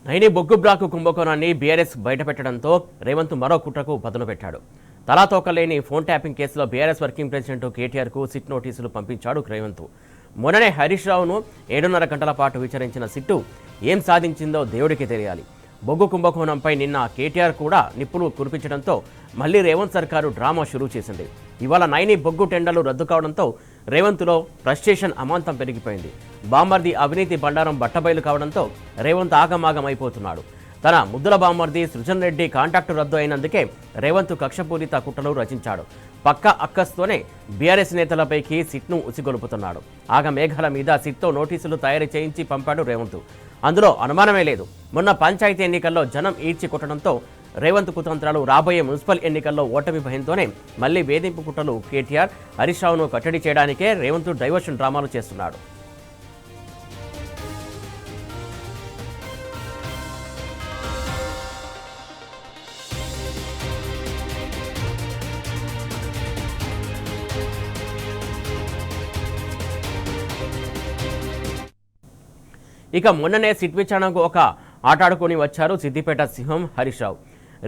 నైని బొగ్గు block కుంభకోణాన్ని BRS బయటపెట్టడంతో Revanth మరో కుట్రకు పదును పెట్టాడు. తలాతోకలేని ఫోన్ ట్యాపింగ్ కేసులో బీఆర్ఎస్ వర్కింగ్ ప్రెసిడెంట్ కేటీఆర్కు సిట్ నోటీసులు పంపించాడు రేవంత్. మొన్ననే హరీష్ రావును 7.5 గంటల పాటు విచారించిన సిట్టు ఏం సాధించిందో దేవుడికి తెలియాలి. బొగ్గు కుంభకోణంపై నిన్న కేటీఆర్ కూడా నిప్పులు కురిపించడంతో మళ్లీ రేవంత్ సర్కారు డ్రామా షురూ చేసింది. ఇవాళ నైని బొగ్గు టెండర్లు రద్దు కావడంతో రేవంత్లో ఫ్రస్ట్రేషన్ అమాంతం పెరిగిపోయింది. బామ్మర్ది అవినీతి బండారం బట్టబయలు కావడంతో రేవంత్ ఆగమాగం అయిపోతున్నాడు. తన ముద్దుల బామ్మర్ది సృజన్ రెడ్డి కాంట్రాక్టు రద్దు అయినందుకే రేవంత్ కక్షపూరిత కుట్రలు రచించాడు. పక్క అక్కస్తోనే బీఆర్ఎస్ నేతలపైకి సిట్ను ఉసిగొలుపుతున్నాడు. మేఘాల మీద సిట్తో నోటీసులు తయారు చేయించి పంపాడు రేవంత్. అందులో అనుమానమే లేదు. మొన్న పంచాయతీ ఎన్నికల్లో జనం ఈడ్చి కొట్టడంతో రేవంత్ కుతంత్రాలు రాబోయే మున్సిపల్ ఎన్నికల్లో ఓటమి భయంతోనే మళ్లీ వేధింపు కుట్రలు కేటీఆర్ హరీష్ రావును కట్టడి చేయడానికే రేవంత్ డైవర్షన్ డ్రామాలు చేస్తున్నాడు. ఇక మొన్ననే సిట్ విచారణకు ఒక ఆటాడుకొని వచ్చారు సిద్దిపేట సింహం హరీష్ రావు.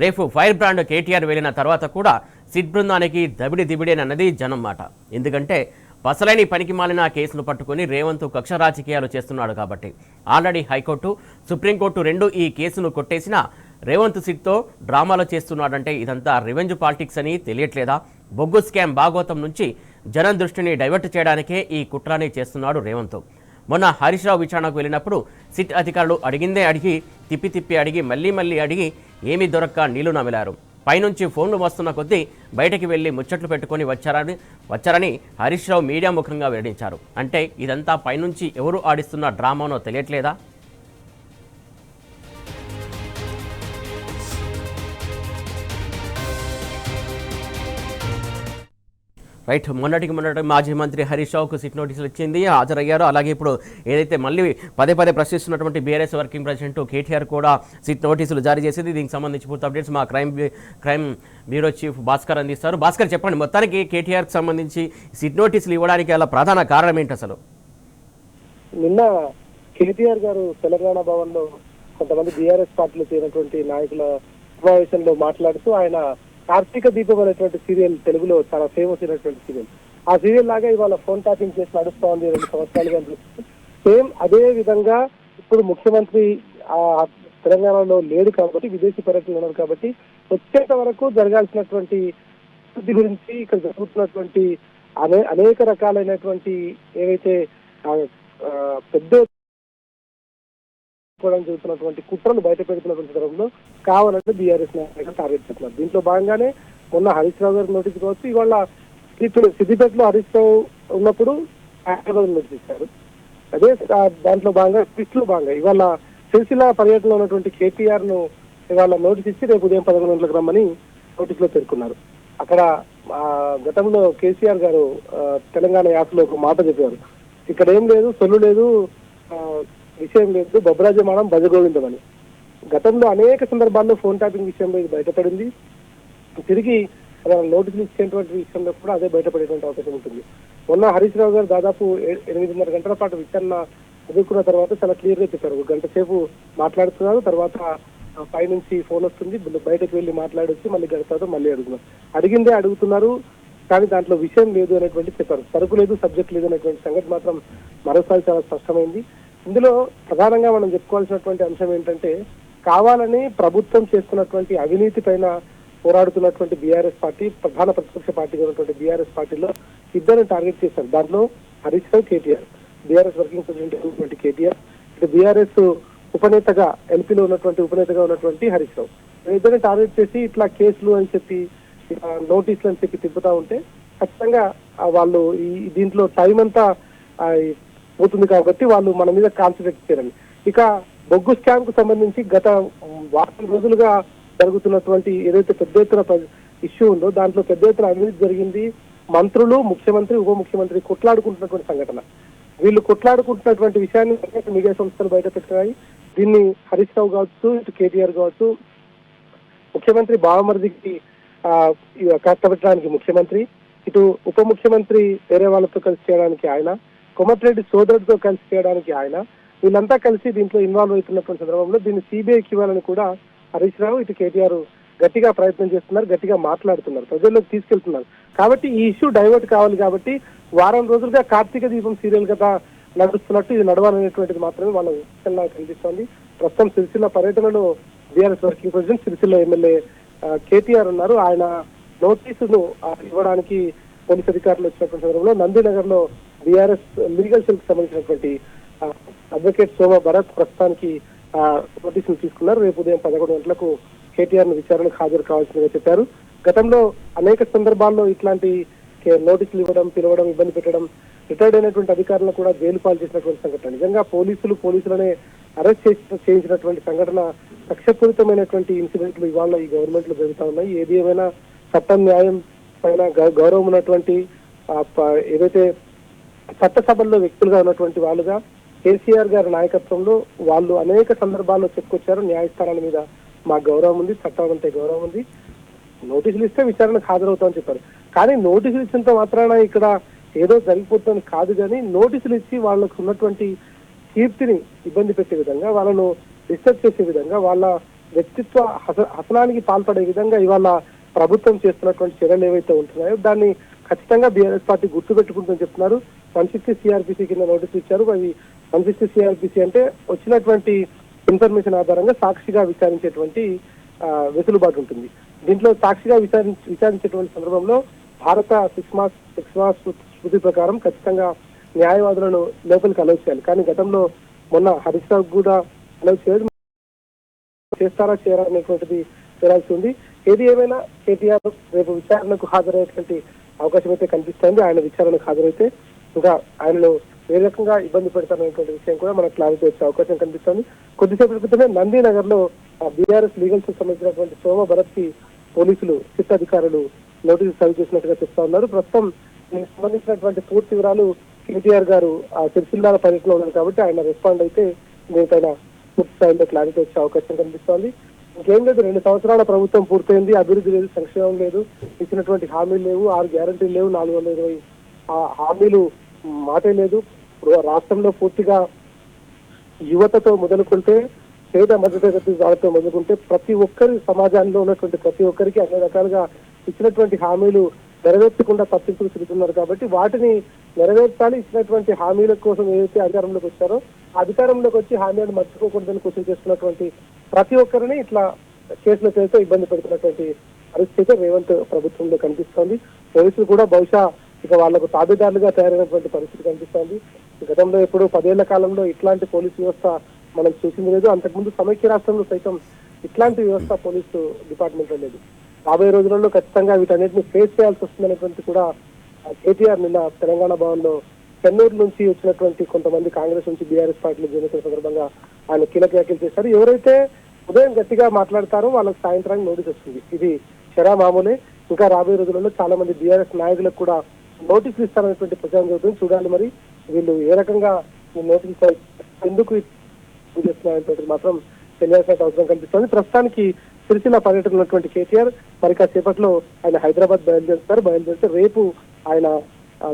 రేపు ఫైర్ బ్రాండ్ కేటీఆర్ వెళ్లిన తర్వాత కూడా సిట్ బృందానికి దబిడి దిబిడేనన్నది జనం మాట. ఎందుకంటే పసలేని పనికి మాలిన కేసును పట్టుకుని రేవంత్ కక్ష రాజకీయాలు చేస్తున్నాడు కాబట్టి. ఆల్రెడీ హైకోర్టు, సుప్రీంకోర్టు రెండు ఈ కేసును కొట్టేసినా రేవంత్ సిట్తో డ్రామాలు చేస్తున్నాడంటే ఇదంతా రివెంజ్ పాలిటిక్స్ అని తెలియట్లేదా? బొగ్గు స్కామ్ భాగోతం నుంచి జనం దృష్టిని డైవర్ట్ చేయడానికే ఈ కుట్రాన్ని చేస్తున్నాడు రేవంత్. మొన్న హరీష్ రావు విచారణకు వెళ్ళినప్పుడు సిట్ అధికారులు అడిగిందే అడిగి తిప్పి అడిగి మళ్ళీ అడిగి ఏమీ దొరక్క నీళ్లు నమిలారు. పైనుంచి ఫోన్లు వస్తున్న కొద్దీ బయటకి వెళ్లి ముచ్చట్లు పెట్టుకొని వచ్చారని హరీష్ రావు మీడియా ముఖంగా వెల్లడించారు. అంటే ఇదంతా పైనుంచి ఎవరు ఆడిస్తున్న డ్రామానో తెలియట్లేదా? రైట్, మొన్నటి మాజీ మంత్రి హరీష్ రావుకు సిట్ నోటీసులు ఇచ్చింది, హాజరయ్యారు. అలాగే ఇప్పుడు ఏదైతే మళ్ళీ పదే ప్రశ్నిస్తున్నటువంటి బీఆర్ఎస్ వర్కింగ్ ప్రెసిడెంట్ కేటీఆర్ కూడా సిట్ నోటీసులు జారీ చేసింది. దీనికి సంబంధించి పూర్తి అప్డేట్స్ మా క్రైమ్ బ్యూరో చీఫ్ భాస్కర్ అందిస్తారు. భాస్కర్, చెప్పండి, మొత్తానికి కేటీఆర్కి సంబంధించి సిట్ నోటీసులు ఇవ్వడానికి అలా ప్రధాన కారణం ఏంటి అసలు? నిన్న కేటీఆర్ గారు తెలంగాణ భవన్ లో కొంతమంది బీఆర్ఎస్ పార్టీలో చేరినటువంటి నాయకుల సమావేశంలో మాట్లాడుతూ ఆయన కార్తీక దీపం అనేటువంటి సీరియల్ తెలుగులో చాలా ఫేమస్ అయినటువంటి సీరియల్, ఆ సీరియల్ లాగా ఇవాళ ఫోన్ ట్యాపింగ్ చేసి నడుస్తూ ఉంది 2 సంవత్సరాలుగా. సేమ్ అదే విధంగా ఇప్పుడు ముఖ్యమంత్రి తెలంగాణలో లేడు కాబట్టి, విదేశీ పర్యటనలు ఉన్నారు కాబట్టి వచ్చేంత వరకు జరగాల్సినటువంటి అభివృద్ధి గురించి ఇక్కడ జరుగుతున్నటువంటి అనేక రకాలైనటువంటి ఏవైతే పెద్ద జరుగుతున్నటువంటి కుట్రలు బయట పెడుతున్నటువంటి సందర్భంలో కావాలంటే బీఆర్ఎస్ నాయకులు టార్గెట్ చేస్తున్నారు. దీంట్లో భాగంగానే మొన్న హరీష్ రావు గారు నోటీస్ కావచ్చు, ఇవాళ సిద్దిపేటలో హరీష్ రావు ఉన్నప్పుడు హైదరాబాద్ నోటీస్ ఇచ్చారు. అదే దాంట్లో భాగంగా ట్విస్ట్ లో భాగంగా ఇవాళ సిరిసిల్ల పర్యటనలో ఉన్నటువంటి కేటీఆర్ ను ఇవాళ నోటీస్ ఇచ్చి రేపు ఉదయం 11 గంటలకు రమ్మని నోటీస్ లో పేర్కొన్నారు. అక్కడ గతంలో కేసీఆర్ గారు తెలంగాణ యాత్రలో ఒక మాట చెప్పారు, ఇక్కడ ఏం లేదు, సొల్లు లేదు, విషయం లేదు, బొబ్బరాజమానం భజగోవిందం అని. గతంలో అనేక సందర్భాల్లో ఫోన్ ట్యాపింగ్ విషయంలో ఇది బయటపడింది. తిరిగి నోటీసులు ఇచ్చేటువంటి విషయంలో కూడా అదే బయటపడేటువంటి అవకాశం ఉంటుంది. మొన్న హరీష్ రావు గారు దాదాపు 8.5 గంటల పాటు విచారణ చదువుకున్న తర్వాత చాలా క్లియర్ గా చెప్పారు. 1 గంట సేపు మాట్లాడుతున్నారు, తర్వాత పై నుంచి ఫోన్ వస్తుంది, బయటకు వెళ్ళి మాట్లాడొచ్చి మళ్ళీ గడతారు, మళ్ళీ అడుగుతున్నారు, అడిగిందే అడుగుతున్నారు కానీ దాంట్లో విషయం లేదు అనేటువంటి చెప్పారు. సరుకు లేదు, సబ్జెక్ట్ లేదు అనేటువంటి సంగతి మాత్రం మరోసారి చాలా స్పష్టమైంది. ఇందులో ప్రధానంగా మనం చెప్పుకోవాల్సినటువంటి అంశం ఏంటంటే, కావాలని ప్రభుత్వం చేస్తున్నటువంటి అవినీతి పైన పోరాడుతున్నటువంటి బీఆర్ఎస్ పార్టీ, ప్రధాన ప్రతిపక్ష పార్టీగా ఉన్నటువంటి బీఆర్ఎస్ పార్టీలో ఇద్దరిని టార్గెట్ చేశారు. దాంట్లో Harish Rao, KTR, BRS working president ఉన్నటువంటి కేటీఆర్, ఇటు బీఆర్ఎస్ ఉపనేతగా ఎల్పీలో ఉన్నటువంటి ఉపనేతగా ఉన్నటువంటి హరీష్ రావు, ఇద్దరిని టార్గెట్ చేసి ఇట్లా కేసులు అని చెప్పి నోటీసులు అని చెప్పి తిప్పుతా ఉంటే ఖచ్చితంగా వాళ్ళు దీంట్లో టైం అంతా పోతుంది కాబట్టి వాళ్ళు మన మీద కాన్సన్ట్రేట్ చేయాలి. ఇక బొగ్గు స్కామ్ కు సంబంధించి గత 4 రోజులుగా జరుగుతున్నటువంటి ఏదైతే పెద్ద ఎత్తున ఇష్యూ ఉందో దాంట్లో పెద్ద ఎత్తున అవినీతి జరిగింది. మంత్రులు, ముఖ్యమంత్రి, ఉప ముఖ్యమంత్రి కొట్లాడుకుంటున్నటువంటి సంఘటన. వీళ్ళు కొట్లాడుకుంటున్నటువంటి విషయాన్ని మీడియా సంస్థలు బయట పెట్టాయి. దీన్ని హరీష్ రావు కావచ్చు, ఇటు కేటీఆర్ కావచ్చు, ముఖ్యమంత్రి బావమరిదికి కష్టపెట్టడానికి ముఖ్యమంత్రి, ఇటు ఉప ముఖ్యమంత్రి వేరే వాళ్ళతో కలిసి చేయడానికి ఆయన, కోమటిరెడ్డి సోదరుడితో కలిసి చేయడానికి ఆయన, వీళ్ళంతా కలిసి దీంట్లో ఇన్వాల్వ్ అవుతున్నటువంటి సందర్భంలో దీన్ని సిబిఐకి ఇవ్వాలని కూడా హరీష్ రావు ఇటు కేటీఆర్ గట్టిగా ప్రయత్నం చేస్తున్నారు, గట్టిగా మాట్లాడుతున్నారు, ప్రజల్లోకి తీసుకెళ్తున్నారు. కాబట్టి ఈ ఇష్యూ డైవర్ట్ కావాలి కాబట్టి వారం రోజులుగా కార్తీక దీపం సీరియల్ కదా నడుస్తున్నట్టు ఇది నడవాలనేటువంటిది మాత్రమే వాళ్ళ విషయంలో కనిపిస్తోంది. ప్రస్తుతం సిరిసిల్ల పర్యటనలో BRS working president Sircilla MLA KTR ఉన్నారు. ఆయన నోటీసును ఇవ్వడానికి పోలీస్ అధికారులు వచ్చినటువంటి సందర్భంలో నందినగర్ లో బీఆర్ఎస్ లీగల్ సెల్ కి సంబంధించినటువంటి అడ్వకేట్ సోమ భరత్ ప్రస్తుతానికి నోటీసులు తీసుకున్నారు. రేపు ఉదయం 11 గంటలకు కేటీఆర్ ను విచారణకు హాజరు కావాల్సిందిగా చెప్పారు. గతంలో అనేక సందర్భాల్లో ఇట్లాంటి నోటీసులు ఇవ్వడం, పిలవడం, ఇబ్బంది పెట్టడం, రిటైర్డ్ అయినటువంటి అధికారులను కూడా జైలు పాలు చేసినటువంటి సంఘటన, నిజంగా పోలీసులనే అరెస్ట్ చేయించినటువంటి సంఘటన, కక్షపూరితమైనటువంటి ఇన్సిడెంట్లు ఇవాళ ఈ గవర్నమెంట్ లో జరుగుతా ఉన్నాయి. ఏది ఏమైనా చట్టం న్యాయం పైన గౌరవం ఉన్నటువంటి ఏదైతే చట్టసభల్లో వ్యక్తులుగా ఉన్నటువంటి వాళ్ళుగా కేసీఆర్ గారి నాయకత్వంలో వాళ్ళు అనేక సందర్భాల్లో చెప్పుకొచ్చారు, న్యాయస్థానాల మీద మాకు గౌరవం ఉంది, చట్టం అంటే గౌరవం ఉంది, నోటీసులు ఇస్తే విచారణకు హాజరవుతామని చెప్పారు. కానీ నోటీసులు ఇచ్చినంత మాత్రాన ఇక్కడ ఏదో జరిగిపోతుంది కాదు, కానీ నోటీసులు ఇచ్చి వాళ్ళకు ఉన్నటువంటి కీర్తిని ఇబ్బంది పెట్టే విధంగా, వాళ్ళను డిస్టర్బ్ చేసే విధంగా, వాళ్ళ వ్యక్తిత్వ హసనానికి పాల్పడే విధంగా ఇవాళ ప్రభుత్వం చేస్తున్నటువంటి చర్యలు ఏవైతే ఉంటున్నాయో దాన్ని ఖచ్చితంగా బీఆర్ఎస్ పార్టీ గుర్తు పెట్టుకుంటుందని చెప్తున్నారు. 160 సిఆర్పిసి కింద నోటీసులు ఇచ్చారు. అవి 160 సిఆర్పిసి అంటే వచ్చినటువంటి ఇన్ఫర్మేషన్ ఆధారంగా సాక్షిగా విచారించేటువంటి వెసులుబాటు ఉంటుంది. దీంట్లో సాక్షిగా విచారించేటువంటి సందర్భంలో భారత 6 మార్క్స్ స్మృతి ప్రకారం ఖచ్చితంగా న్యాయవాదులను లోపలికి అలౌ చేయాలి. కానీ గతంలో మొన్న హరీష్ రావు కూడా అలౌ చేయడం, చేస్తారా చేయరా అనేటువంటిది చేయాల్సి ఉంది. ఏది ఏమైనా కేటీఆర్ రేపు విచారణకు హాజరయ్యేటువంటి అవకాశం అయితే కనిపిస్తోంది. ఆయన విచారణకు హాజరైతే ఇంకా ఆయనను ఏ రకంగా ఇబ్బంది పెడతారనేటువంటి విషయం కూడా మనకు క్లారిటీ వచ్చే అవకాశం కనిపిస్తోంది. కొద్దిసేపటి క్రితమే నందినగర్ లో బీఆర్ఎస్ లీగల్స్ కు సంబంధించినటువంటి సోమ భరత్ కి పోలీసులు సిట్ అధికారులు నోటీసు సర్వ్ చేసినట్టుగా చెప్తా ఉన్నారు. ప్రస్తుతం దీనికి సంబంధించినటువంటి పూర్తి వివరాలు కేటీఆర్ గారు సిరిసిల్ల పర్యటనలో ఉన్నారు కాబట్టి ఆయన రెస్పాండ్ అయితే దీనిపైన పూర్తి స్థాయిలో క్లారిటీ వచ్చే అవకాశం కనిపిస్తోంది. ఇంకేం లేదు, 2 సంవత్సరాల ప్రభుత్వం పూర్తయింది, అభివృద్ధి లేదు, సంక్షేమం లేదు, ఇచ్చినటువంటి హామీలు లేవు, 6 గ్యారంటీలు లేవు, 420 హామీలు మాటే లేదు. రాష్ట్రంలో పూర్తిగా యువతతో మొదలుకుంటే పేద మధ్యతరగతి వాళ్ళతో మొదలుకుంటే ప్రతి ఒక్కరి సమాజంలో ఉన్నటువంటి ప్రతి ఒక్కరికి అన్ని రకాలుగా ఇచ్చినటువంటి హామీలు నెరవేర్చకుండా తప్పింపులు తిరుగుతున్నారు. కాబట్టి వాటిని నెరవేర్చాలి. ఇచ్చినటువంటి హామీల కోసం ఏదైతే అధికారంలోకి వచ్చారో అధికారంలోకి వచ్చి హామీలను మర్చిపోకూడదని కృషి చేస్తున్నటువంటి ప్రతి ఒక్కరిని ఇట్లా కేసుల పేరుతో ఇబ్బంది పెడుతున్నటువంటి పరిస్థితి రేవంత్ ప్రభుత్వంలో కనిపిస్తోంది. పోలీసులు కూడా బహుశా ఇక వాళ్లకు తాబేదారులుగా తయారైనటువంటి పరిస్థితి కనిపిస్తోంది. గతంలో ఎప్పుడు 10 ఏళ్ల కాలంలో ఇట్లాంటి పోలీసు వ్యవస్థ మనం చూసింది లేదు. అంతకుముందు సమైక్య రాష్ట్రంలో సైతం ఇట్లాంటి వ్యవస్థ పోలీసు డిపార్ట్మెంట్ లో లేదు. రాబోయే రోజులలో ఖచ్చితంగా వీటన్నిటిని ఫేస్ చేయాల్సి వస్తుందనేటువంటి కూడా కేటీఆర్ నిన్న తెలంగాణ భవన్ లో చెన్నూరు నుంచి వచ్చినటువంటి కొంతమంది కాంగ్రెస్ నుంచి బీఆర్ఎస్ పార్టీలో చేరిన సందర్భంగా ఆయన కీలక వ్యాఖ్యలు చేశారు. ఎవరైతే ఉదయం గట్టిగా మాట్లాడతారో వాళ్ళకి సాయంత్రానికి నోటీస్ వస్తుంది. ఇది చరా మామూలే. ఇంకా రాబోయే రోజులలో చాలా మంది బీఆర్ఎస్ నాయకులకు కూడా నోటీసులు ఇస్తారనేటువంటి ప్రచారం జరుగుతుంది. చూడాలి మరి వీళ్ళు ఏ రకంగా నోటీస్ ఎందుకు చేస్తున్నారనేటువంటి మాత్రం తెలియాల్సిన అవసరం కనిపిస్తుంది. ప్రస్తుతానికి సిరిసిల్ల పర్యటన ఉన్నటువంటి కేటీఆర్ మరి కాసేపట్లో ఆయన హైదరాబాద్ బయలుదేరితే రేపు ఆయన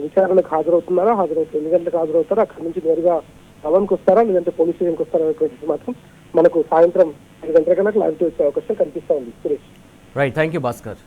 విచారణకు హాజరవుతున్నారా, ఎన్ని గంటలకు హాజరవుతారా, అక్కడి నుంచి నేరుగా భవన్కి వస్తారా లేదంటే పోలీస్ స్టేషన్కి వస్తారా అనేటువంటిది మాత్రం మనకు సాయంత్రం 5 గంటల కన్నా క్లారిటీ వచ్చే అవకాశం కనిపిస్తా ఉంది. Suresh, right, thank you Bhaskar.